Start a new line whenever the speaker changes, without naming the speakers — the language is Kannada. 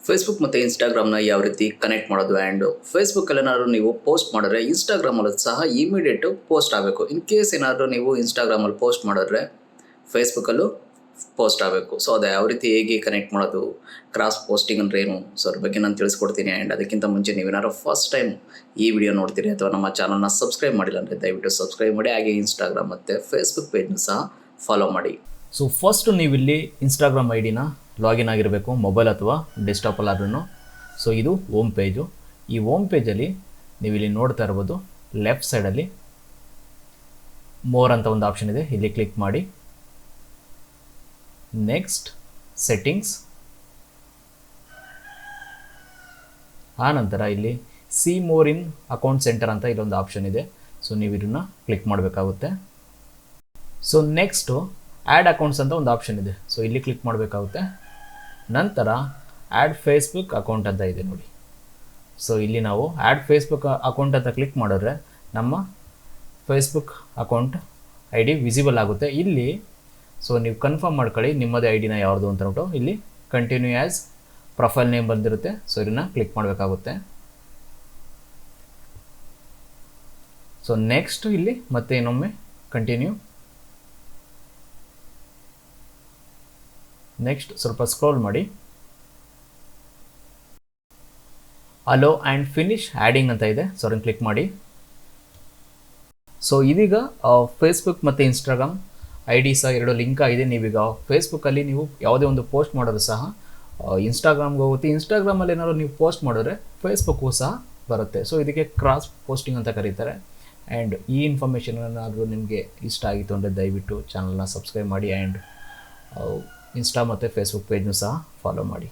ಫೇಸ್ಬುಕ್ ಮತ್ತು ಇನ್ಸ್ಟಾಗ್ರಾಮ್ನ ಯಾವ ರೀತಿ ಕನೆಕ್ಟ್ ಮಾಡೋದು ಆ್ಯಂಡ್ ಫೇಸ್ಬುಕ್ಕಲ್ಲಿ ಏನಾದರೂ ನೀವು ಪೋಸ್ಟ್ ಮಾಡಿದ್ರೆ ಇನ್ಸ್ಟಾಗ್ರಾಮಲ್ಲೂ ಸಹ ಇಮಿಡಿಯೇಟು ಪೋಸ್ಟ್ ಆಗಬೇಕು. ಇನ್ ಕೇಸ್ ಏನಾದರೂ ನೀವು ಇನ್ಸ್ಟಾಗ್ರಾಮಲ್ಲಿ ಪೋಸ್ಟ್ ಮಾಡಿದ್ರೆ ಫೇಸ್ಬುಕ್ಕಲ್ಲೂ ಪೋಸ್ಟ್ ಆಗಬೇಕು. ಸೊ ಅದು ಯಾವ ರೀತಿ ಹೇಗೆ ಕನೆಕ್ಟ್ ಮಾಡೋದು, ಕ್ರಾಸ್ ಪೋಸ್ಟಿಂಗ್ ಅಂದರೆ ಏನು, ಸೊ ಅದ್ರ ಬಗ್ಗೆ ನಾನು ತಿಳಿಸ್ಕೊಡ್ತೀನಿ. ಆ್ಯಂಡ್ ಅದಕ್ಕಿಂತ ಮುಂಚೆ ನೀವೇನಾದ್ರು ಫಸ್ಟ್ ಟೈಮ್ ಈ ವಿಡಿಯೋ ನೋಡ್ತೀರಿ ಅಥವಾ ನಮ್ಮ ಚಾನಲ್ನ ಸಬ್ಸ್ಕ್ರೈಬ್ ಮಾಡಿಲ್ಲ ಅಂದರೆ ದಯವಿಟ್ಟು ಸಬ್ಸ್ಕ್ರೈಬ್ ಮಾಡಿ. ಹಾಗೆ ಇನ್ಸ್ಟಾಗ್ರಾಮ್ ಮತ್ತು ಫೇಸ್ಬುಕ್ ಪೇಜ್ನ ಸಹ ಫಾಲೋ ಮಾಡಿ.
ಸೊ ಫಸ್ಟ್ ನೀವಿಲ್ಲಿ ಇನ್ಸ್ಟಾಗ್ರಾಮ್ ಐ ಡಿನ ಲಾಗಿನ್ ಆಗಿರಬೇಕು, ಮೊಬೈಲ್ ಅಥವಾ ಡೆಸ್ಕ್ಟಾಪಲ್ಲಾದ್ರೂ. ಸೊ ಇದು ಹೋಮ್ ಪೇಜು. ಈ ಹೋಮ್ ಪೇಜಲ್ಲಿ ನೀವು ಇಲ್ಲಿ ನೋಡ್ತಾ ಇರ್ಬೋದು, ಲೆಫ್ಟ್ ಸೈಡಲ್ಲಿ ಮೋರ್ ಅಂತ ಒಂದು ಆಪ್ಷನ್ ಇದೆ, ಇಲ್ಲಿ ಕ್ಲಿಕ್ ಮಾಡಿ. ನೆಕ್ಸ್ಟ್ ಸೆಟ್ಟಿಂಗ್ಸ್, ಆನಂತರ ಇಲ್ಲಿ C more in account centre ಅಂತ ಇಲ್ಲೊಂದು ಆಪ್ಷನ್ ಇದೆ. ಸೊ ನೀವು ಇದನ್ನು ಕ್ಲಿಕ್ ಮಾಡಬೇಕಾಗುತ್ತೆ. ಸೊ ನೆಕ್ಸ್ಟು ಆ್ಯಡ್ ಅಕೌಂಟ್ಸ್ ಅಂತ ಒಂದು ಆಪ್ಷನ್ ಇದೆ. ಸೊ ಇಲ್ಲಿ ಕ್ಲಿಕ್ ಮಾಡಬೇಕಾಗುತ್ತೆ. ನಂತರ ಆ್ಯಡ್ ಫೇಸ್ಬುಕ್ ಅಕೌಂಟ್ ಅಂತ ಇದೆ ನೋಡಿ. ಸೊ ಇಲ್ಲಿ ನಾವು ಆ್ಯಡ್ ಫೇಸ್ಬುಕ್ ಅಕೌಂಟ್ ಅಂತ ಕ್ಲಿಕ್ ಮಾಡಿದ್ರೆ ನಮ್ಮ Facebook account I D visible ಆಗುತ್ತೆ ಇಲ್ಲಿ. ಸೊ ನೀವು ಕನ್ಫರ್ಮ್ ಮಾಡ್ಕೊಳ್ಳಿ ನಿಮ್ಮದೇ ಐ ಡಿನ ಯಾವುದು ಅಂತ ನೋಟು. ಇಲ್ಲಿ ಕಂಟಿನ್ಯೂ ಆ್ಯಸ್ ಪ್ರೊಫೈಲ್ ನೇಮ್ ಬಂದಿರುತ್ತೆ. ಸೊ ಇದನ್ನು ಕ್ಲಿಕ್ ಮಾಡಬೇಕಾಗುತ್ತೆ. ಸೊ ನೆಕ್ಸ್ಟ್ ಇಲ್ಲಿ ಮತ್ತೆ ಇನ್ನೊಮ್ಮೆ ಕಂಟಿನ್ಯೂ. ನೆಕ್ಸ್ಟ್ ಸ್ವಲ್ಪ ಸ್ಕ್ರೋಲ್ ಮಾಡಿ, ಅಲೋ ಆ್ಯಂಡ್ ಫಿನಿಶ್ ಆ್ಯಡಿಂಗ್ ಅಂತ ಇದೆ. ಸೊ ಅದನ್ನು ಕ್ಲಿಕ್ ಮಾಡಿ. ಸೊ ಇದೀಗ ಫೇಸ್ಬುಕ್ ಮತ್ತು ಇನ್ಸ್ಟಾಗ್ರಾಮ್ ಐ ಡಿ ಸಹ ಎರಡು ಲಿಂಕ್ ಆಗಿದೆ. ನೀವೀಗ ಫೇಸ್ಬುಕ್ಕಲ್ಲಿ ನೀವು ಯಾವುದೇ ಒಂದು ಪೋಸ್ಟ್ ಮಾಡೋದು ಸಹ ಇನ್ಸ್ಟಾಗ್ರಾಮ್ಗೆ ಹೋಗುತ್ತೆ. ಇನ್ಸ್ಟಾಗ್ರಾಮಲ್ಲಿ ಏನಾದ್ರು ನೀವು ಪೋಸ್ಟ್ ಮಾಡಿದ್ರೆ ಫೇಸ್ಬುಕ್ಗೂ ಸಹ ಬರುತ್ತೆ. ಸೊ ಇದಕ್ಕೆ ಕ್ರಾಸ್ ಪೋಸ್ಟಿಂಗ್ ಅಂತ ಕರೀತಾರೆ. ಆ್ಯಂಡ್ ಈ ಇನ್ಫಾರ್ಮೇಷನ್ ಏನಾದರೂ ನಿಮಗೆ ಇಷ್ಟ ಆಗಿತ್ತು ಅಂದರೆ ದಯವಿಟ್ಟು ಚಾನಲ್ನ ಸಬ್ಸ್ಕ್ರೈಬ್ ಮಾಡಿ. ಆ್ಯಂಡ್ ಇನ್ಸ್ಟಾ ಮತ್ತು ಫೇಸ್ಬುಕ್ ಪೇಜ್ನೂ ಸಹ ಫಾಲೋ ಮಾಡಿ.